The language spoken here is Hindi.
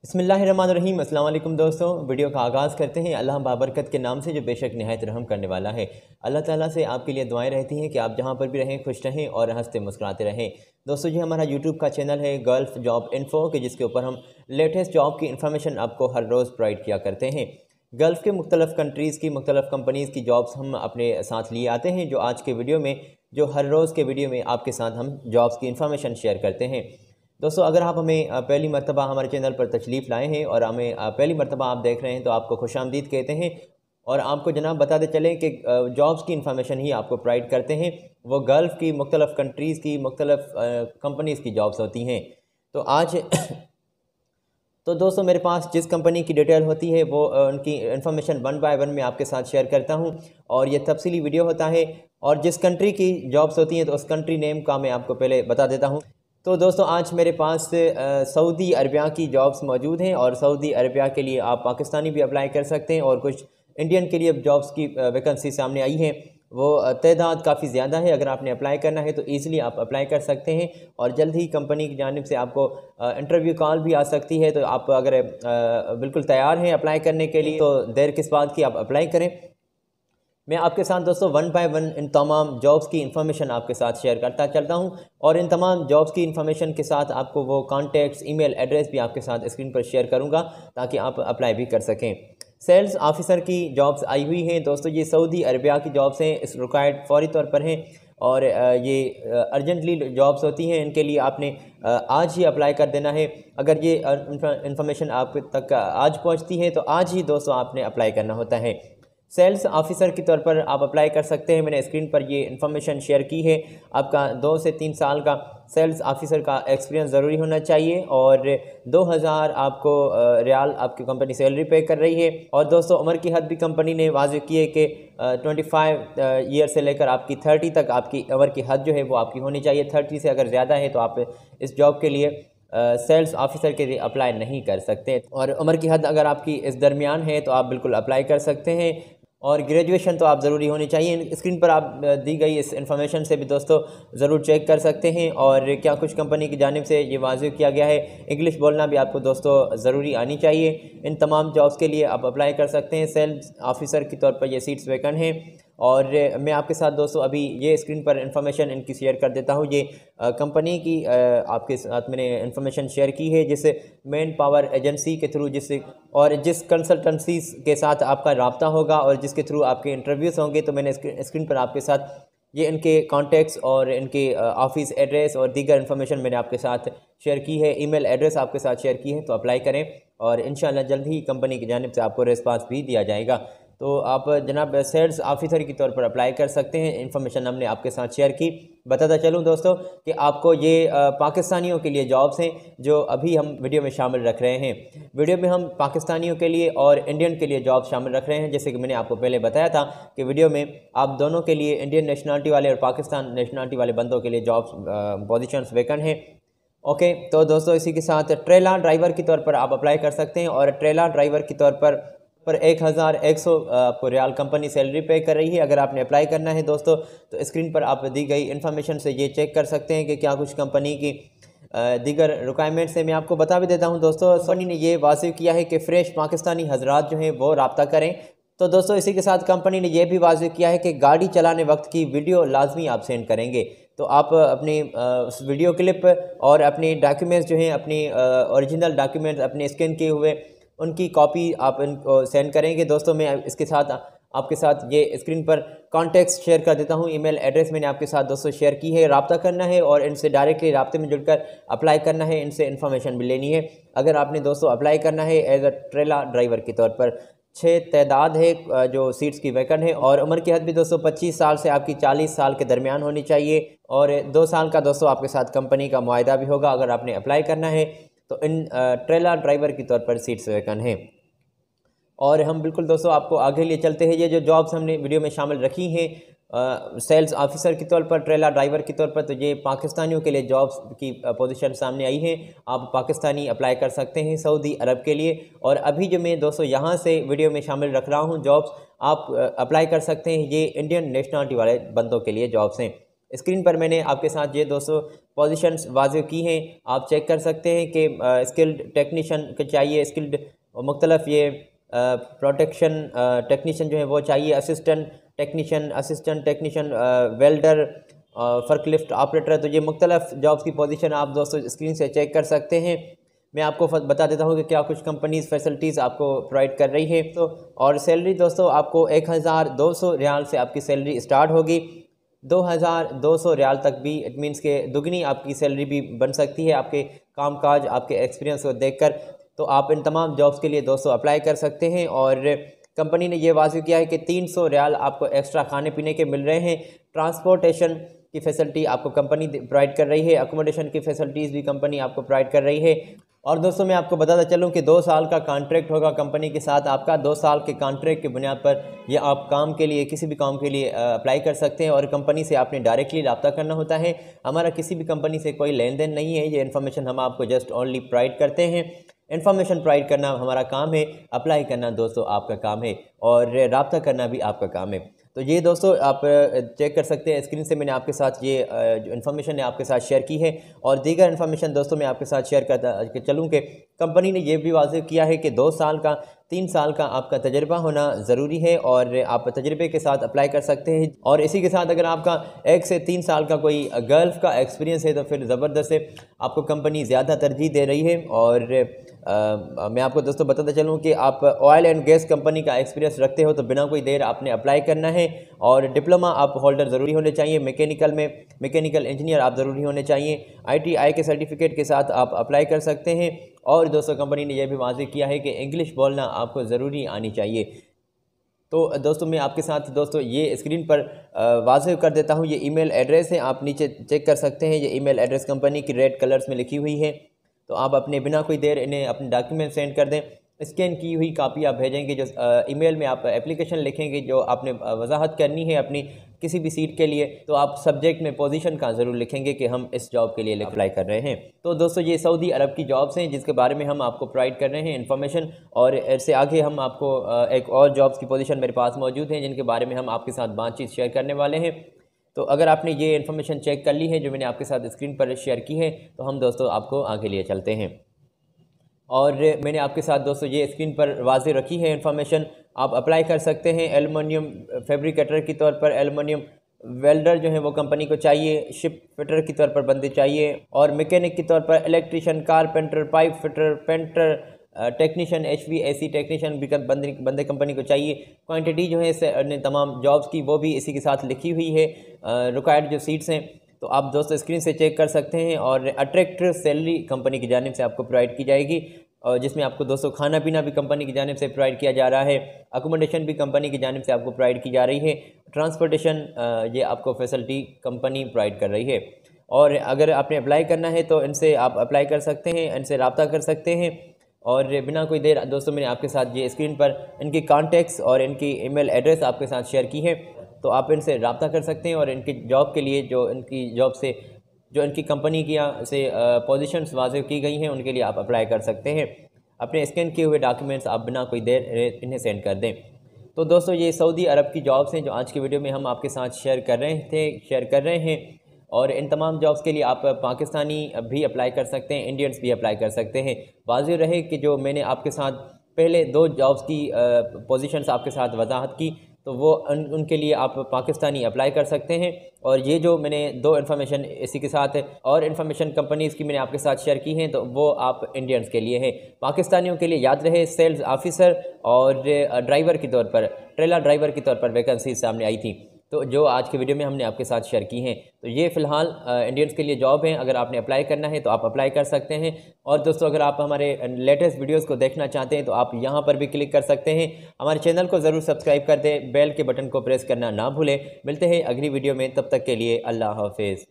बिस्मिल्लाहिर्रहमानिर्रहीम। अस्सलाम वालेकुम दोस्तों, वीडियो का आगाज़ करते हैं अल्लाह बाबरकत के नाम से जो बेशक निहायत रहम करने वाला है। अल्लाह ताला से आपके लिए दुआएं रहती हैं कि आप जहां पर भी रहें खुश रहें और हंसते मुस्कुराते रहें। दोस्तों जी, हमारा यूट्यूब का चैनल है गल्फ़ जॉब इन्फो कि जिसके ऊपर हम लेटेस्ट जॉब की इन्फॉर्मेशन आपको हर रोज़ प्रोवाइड किया करते हैं। गल्फ़ के मुख्तलिफ़ कंट्रीज़ की मुख्तलिफ़ कंपनीज़ की जॉब्स हम अपने साथ लिए आते हैं, जो आज के वीडियो में जो हर रोज़ के वीडियो में आपके साथ हम जॉब्स की इन्फॉर्मेशन शेयर करते हैं। दोस्तों, अगर आप हमें पहली मर्तबा हमारे चैनल पर तशरीफ़ लाए हैं और हमें पहली मर्तबा आप देख रहे हैं तो आपको खुशामदीद कहते हैं। और आपको जनाब बताते चलें कि जॉब्स की इन्फॉर्मेशन ही आपको प्रोवाइड करते हैं। वो गल्फ़ की मुख्तलिफ़ कंट्रीज़ की मुख्तलिफ़ कंपनीज़ की जॉब्स होती हैं। तो आज तो दोस्तों, मेरे पास जिस कंपनी की डिटेल होती है वो उनकी इन्फॉर्मेशन वन बाय वन में आपके साथ शेयर करता हूँ और ये तफसीली वीडियो होता है। और जिस कंट्री की जॉब्स होती हैं तो उस कंट्री नेम का मैं आपको पहले बता देता हूँ। तो दोस्तों, आज मेरे पास सऊदी अरबिया की जॉब्स मौजूद हैं और सऊदी अरबिया के लिए आप पाकिस्तानी भी अप्लाई कर सकते हैं और कुछ इंडियन के लिए जॉब्स की वैकेंसी सामने आई है। वो तादाद काफ़ी ज़्यादा है। अगर आपने अप्लाई करना है तो ईज़िली आप अप्लाई कर सकते हैं और जल्द ही कंपनी की जानिब से आपको इंटरव्यू कॉल भी आ सकती है। तो आप अगर बिल्कुल तैयार हैं अप्लाई करने के लिए तो देर किस बात की, आप अप्लाई करें। मैं आपके साथ दोस्तों वन बाय वन इन तमाम जॉब्स की इन्फॉर्मेशन आपके साथ शेयर करता चलता हूं और इन तमाम जॉब्स की इन्फॉर्मेशन के साथ आपको वो कॉन्टैक्ट्स, ईमेल एड्रेस भी आपके साथ स्क्रीन पर शेयर करूंगा ताकि आप अप्लाई भी कर सकें। सेल्स ऑफिसर की जॉब्स आई हुई हैं दोस्तों। ये सऊदी अरबिया की जॉब्स हैं, इस रिक्वायर्ड फौरी तौर पर हैं और ये अर्जेंटली जॉब्स होती हैं। इनके लिए आपने आज ही अप्लाई कर देना है। अगर ये इन्फॉर्मेशन आप तक आज पहुंचती है तो आज ही दोस्तों आपने अप्लाई करना होता है। सेल्स ऑफिसर के तौर पर आप अप्लाई कर सकते हैं। मैंने स्क्रीन पर ये इन्फॉर्मेशन शेयर की है। आपका 2 से 3 साल का सेल्स ऑफिसर का एक्सपीरियंस ज़रूरी होना चाहिए और 2000 आपको रियाल आपकी कंपनी सैलरी पे कर रही है। और दोस्तों, उम्र की हद भी कंपनी ने वाज़ेह की है कि 25 ईयर से लेकर आपकी 30 तक आपकी उम्र की हद जो है वो आपकी होनी चाहिए। 30 से अगर ज़्यादा है तो आप इस जॉब के लिए सेल्स ऑफिसर के लिए अप्लाई नहीं कर सकते। और उम्र की हद अगर आपकी इस दरमियान है तो आप बिल्कुल अप्लाई कर सकते हैं और ग्रेजुएशन तो आप ज़रूरी होनी चाहिए। स्क्रीन पर आप दी गई इस इन्फॉर्मेशन से भी दोस्तों ज़रूर चेक कर सकते हैं। और क्या कुछ कंपनी की जानिब से ये वाज़ेह किया गया है, इंग्लिश बोलना भी आपको दोस्तों ज़रूरी आनी चाहिए। इन तमाम जॉब्स के लिए आप अप्लाई कर सकते हैं। सेल्स ऑफिसर के तौर पर ये सीट्स वैकेंट हैं और मैं आपके साथ दोस्तों अभी ये स्क्रीन पर इन्फॉर्मेशन इनकी शेयर कर देता हूँ। ये कंपनी की आपके साथ मैंने इन्फॉर्मेशन शेयर की है जिस मैन पावर एजेंसी के थ्रू जिस कंसल्टेंसीज के साथ आपका रब्ता होगा और जिसके थ्रू आपके इंटरव्यूज़ होंगे। तो मैंने स्क्रीन पर आपके साथ ये इनके कॉन्टैक्ट्स और इनके ऑफिस एड्रेस और दीगर इन्फॉर्मेशन मैंने आपके साथ शेयर की है। ईमेल एड्रेस आपके साथ शेयर की है। तो अप्लाई करें और इंशाल्लाह जल्द ही कंपनी की जानिब से आपको रिस्पांस भी दिया जाएगा। तो आप जनाब सेल्स ऑफिसर के तौर पर अप्लाई कर सकते हैं। इन्फॉर्मेशन हमने आपके साथ शेयर की। बताता चलूँ दोस्तों कि आपको ये पाकिस्तानियों के लिए जॉब्स हैं जो अभी हम वीडियो में शामिल रख रहे हैं। वीडियो में हम पाकिस्तानियों के लिए और इंडियन के लिए जॉब शामिल रख रहे हैं। जैसे कि मैंने आपको पहले बताया था कि वीडियो में आप दोनों के लिए, इंडियन नेशनलिटी वाले और पाकिस्तान नेशनलिटी वाले बंदों के लिए जॉब्स पोजीशंस वैकेंट हैं। ओके, तो दोस्तों इसी के साथ ट्रेलर ड्राइवर के तौर पर आप अप्लाई कर सकते हैं और ट्रेलर ड्राइवर के तौर पर 1100 आपको रियाल कंपनी सैलरी पे कर रही है। अगर आपने अप्लाई करना है दोस्तों तो स्क्रीन पर आप दी गई इन्फॉर्मेशन से ये चेक कर सकते हैं कि क्या कुछ कंपनी की दीगर रिक्वायरमेंट्स है। मैं आपको बता भी देता हूं दोस्तों, कंपनी ने ये वाज़ेह किया है कि फ़्रेश पाकिस्तानी हजरात जो हैं वो रब्ता करें। तो दोस्तों, इसी के साथ कंपनी ने यह भी वाज़ेह किया है कि गाड़ी चलाने वक्त की वीडियो लाजमी आप सेंड करेंगे। तो आप अपनी उस वीडियो क्लिप और अपनी डॉक्यूमेंट्स जो हैं, अपनी ओरिजिनल डॉक्यूमेंट्स अपने स्कैन किए हुए उनकी कॉपी आप इनको सेंड करेंगे। दोस्तों, मैं इसके साथ आपके साथ ये स्क्रीन पर कॉन्टैक्ट्स शेयर कर देता हूँ। ईमेल एड्रेस मैंने आपके साथ दोस्तों शेयर की है। रब्ता करना है और इनसे डायरेक्टली राब्ते में जुड़कर अप्लाई करना है, इनसे इन्फॉर्मेशन भी लेनी है। अगर आपने दोस्तों अप्लाई करना है एज अ ट्रेलर ड्राइवर के तौर पर, 6 तादाद है जो सीट्स की वैकेंट है और उम्र की हद भी दोस्तों 25 साल से आपकी 40 साल के दरमियान होनी चाहिए और 2 साल का दोस्तों आपके साथ कंपनी का मुआहदा भी होगा अगर आपने अप्लाई करना है। तो इन ट्रेलर ड्राइवर के तौर पर सीट्स वैकेंट हैं। और हम बिल्कुल दोस्तों आपको आगे लिए चलते हैं। ये जो जॉब्स हमने वीडियो में शामिल रखी हैं सेल्स ऑफिसर के तौर पर, ट्रेलर ड्राइवर के तौर पर, तो ये पाकिस्तानियों के लिए जॉब्स की पोजीशन सामने आई हैं। आप पाकिस्तानी अप्लाई कर सकते हैं सऊदी अरब के लिए। और अभी जो मैं दोस्तों यहाँ से वीडियो में शामिल रख रहा हूँ जॉब्स, आप अप्लाई कर सकते हैं। ये इंडियन नेशनलिटी वाले बंदों के लिए जॉब्स हैं। स्क्रीन पर मैंने आपके साथ ये दोस्तों पोजीशंस वाज़ेह की हैं, आप चेक कर सकते हैं कि स्किल्ड टेक्नीशियन के चाहिए, स्किल्ड मुख्तलफ ये प्रोटेक्शन टेक्नीशियन जो है वो चाहिए, असिस्टेंट टेक्नीशियन, वेल्डर, फर्कलिफ्ट ऑपरेटर। तो ये मुख्तलफ जॉब्स की पोजीशन आप दोस्तों स्क्रीन से चेक कर सकते हैं। मैं आपको बता देता हूँ कि क्या कुछ कंपनीज़ फैसिलिटीज़ आपको प्रोवाइड कर रही है। तो और सैलरी दोस्तों आपको 1200 रियाल से आपकी सैलरी स्टार्ट होगी, 2200 रियाल तक भी, इट मीन्स के दुगनी आपकी सैलरी भी बन सकती है आपके कामकाज, आपके एक्सपीरियंस को देखकर। तो आप इन तमाम जॉब्स के लिए दोस्तों अप्लाई कर सकते हैं। और कंपनी ने यह वाज़ेह किया है कि 300 रियाल आपको एक्स्ट्रा खाने पीने के मिल रहे हैं। ट्रांसपोर्टेशन की फैसिलिटी आपको कंपनी प्रोवाइड कर रही है, अकोमोडेशन की फैसिलिटीज़ भी कंपनी आपको प्रोवाइड कर रही है। और दोस्तों मैं आपको बताता चलूँ कि 2 साल का कॉन्ट्रैक्ट होगा कंपनी के साथ आपका। 2 साल के कॉन्ट्रैक्ट की बुनियाद पर ये आप काम के लिए, किसी भी काम के लिए अप्लाई कर सकते हैं। और कंपनी से आपने डायरेक्टली रब्ता करना होता है, हमारा किसी भी कंपनी से कोई लेन देन नहीं है। ये इन्फॉर्मेशन हम आपको जस्ट ओनली प्रोवाइड करते हैं। इन्फॉर्मेशन प्रोवाइड करना हमारा काम है, अप्लाई करना दोस्तों आपका काम है, और रब्ता करना भी आपका काम है। तो ये दोस्तों आप चेक कर सकते हैं स्क्रीन से, मैंने आपके साथ ये जो इन्फॉर्मेशन है आपके साथ शेयर की है। और दीगर इन्फॉर्मेशन दोस्तों मैं आपके साथ शेयर करता चलूँ कि कंपनी ने ये भी वाज़ेह किया है कि 2 साल का 3 साल का आपका तजर्बा होना ज़रूरी है, और आप तजर्बे के साथ अप्लाई कर सकते हैं। और इसी के साथ अगर आपका 1 से 3 साल का कोई गल्फ़ का एक्सपीरियंस है तो फिर ज़बरदस्त है, आपको कंपनी ज़्यादा तरजीह दे रही है। और मैं आपको दोस्तों बताता चलूँ कि आप ऑयल एंड गैस कंपनी का एक्सपीरियंस रखते हो तो बिना कोई देर आपने अप्लाई करना है। और डिप्लोमा आप होल्डर ज़रूरी होने चाहिए, मैकेनिकल इंजीनियर आप ज़रूरी होने चाहिए, ITI के सर्टिफिकेट के साथ आप अप्लाई कर सकते हैं। और दोस्तों कंपनी ने यह भी वाज़ेह किया है कि इंग्लिश बोलना आपको ज़रूरी आनी चाहिए। तो दोस्तों मैं आपके साथ दोस्तों ये स्क्रीन पर वाज़ेह कर देता हूँ, ये ईमेल एड्रेस है, आप नीचे चेक कर सकते हैं। ये ईमेल एड्रेस कंपनी की रेड कलर्स में लिखी हुई है। तो आप अपने बिना कोई देर इन्हें अपने डॉक्यूमेंट सेंड कर दें। स्कैन की हुई कापी आप भेजेंगे, जो ईमेल में आप एप्लीकेशन लिखेंगे, जो आपने वजाहत करनी है अपनी किसी भी सीट के लिए, तो आप सब्जेक्ट में पोजीशन का ज़रूर लिखेंगे कि हम इस जॉब के लिए अप्लाई कर रहे हैं। तो दोस्तों ये सऊदी अरब की जॉब्स हैं जिसके बारे में हम आपको प्रोवाइड कर रहे हैं इन्फॉर्मेशन। और इससे आगे हम आपको एक और जॉब्स की पोजीशन मेरे पास मौजूद हैं जिनके बारे में हम आपके साथ बातचीत शेयर करने वाले हैं। तो अगर आपने ये इन्फॉर्मेशन चेक कर ली है जो मैंने आपके साथ स्क्रीन पर शेयर की है, तो हम दोस्तों आपको आगे लिए चलते हैं। और मैंने आपके साथ दोस्तों ये स्क्रीन पर वाज़ेह रखी है इन्फॉर्मेशन, आप अप्लाई कर सकते हैं। एलुमिनियम फैब्रिकेटर के तौर पर, एलुमिनियम वेल्डर जो है वो कंपनी को चाहिए, शिप फिटर के तौर पर बंदे चाहिए, और मैकेनिक के तौर पर electrician, carpenter, pipe fitter, painter, technician, HVAC technician भी बंदे कंपनी को चाहिए। क्वांटिटी जो है इसे तमाम जॉब्स की वो भी इसी के साथ लिखी हुई है, रिक्वायर्ड जो सीट्स हैं तो आप दोस्तों स्क्रीन से चेक कर सकते हैं। और अट्रैक्टिव सैलरी कंपनी की जानिब से आपको प्रोवाइड की जाएगी, और जिसमें आपको दोस्तों खाना पीना भी कंपनी की जानिब से प्रोवाइड किया जा रहा है, अकोमोडेशन भी कंपनी की जानिब से आपको प्रोवाइड की जा रही है, ट्रांसपोर्टेशन ये आपको फैसिलिटी कंपनी प्रोवाइड कर रही है। और अगर आपने अप्लाई करना है तो इनसे आप अप्लाई कर सकते हैं, इनसे रब्ता कर सकते हैं। और बिना कोई देर दोस्तों मैंने आपके साथ ये स्क्रीन पर इनकी कॉन्टैक्ट्स और इनकी ईमेल एड्रेस आपके साथ शेयर की है, तो आप इनसे रब्ता कर सकते हैं। और इनकी जॉब के लिए जो इनकी जॉब से जो इनकी कंपनी की यहाँ से पोजीशंस वाज़ेह की गई हैं उनके लिए आप अप्लाई कर सकते हैं। अपने स्कैन किए हुए डॉक्यूमेंट्स आप बिना कोई देर इन्हें सेंड कर दें। तो दोस्तों ये सऊदी अरब की जॉब्स हैं जो आज की वीडियो में हम आपके साथ शेयर कर रहे हैं। और इन तमाम जॉब्स के लिए आप पाकिस्तानी भी अप्लाई कर सकते हैं, इंडियंस भी अप्लाई कर सकते हैं। वाज़ेह रहे कि जो मैंने आपके साथ पहले 2 जॉब्स की पोजीशंस आपके साथ वजाहत की, तो वो उनके लिए आप पाकिस्तानी अप्लाई कर सकते हैं। और ये जो मैंने 2 इन्फॉर्मेशन इसी के साथ और इन्फॉर्मेशन कंपनीज़ की मैंने आपके साथ शेयर की हैं, तो वो आप इंडियंस के लिए हैं। पाकिस्तानियों के लिए याद रहे सेल्स ऑफिसर और ड्राइवर के तौर पर, ट्रेलर ड्राइवर के तौर पर वैकेंसी सामने आई थी, तो जो आज की वीडियो में हमने आपके साथ शेयर की हैं। तो ये फ़िलहाल इंडियंस के लिए जॉब हैं, अगर आपने अप्लाई करना है तो आप अप्लाई कर सकते हैं। और दोस्तों अगर आप हमारे लेटेस्ट वीडियोस को देखना चाहते हैं तो आप यहाँ पर भी क्लिक कर सकते हैं। हमारे चैनल को ज़रूर सब्सक्राइब कर दें, बेल के बटन को प्रेस करना ना भूलें। मिलते हैं अगली वीडियो में, तब तक के लिए अल्लाह हाफिज़।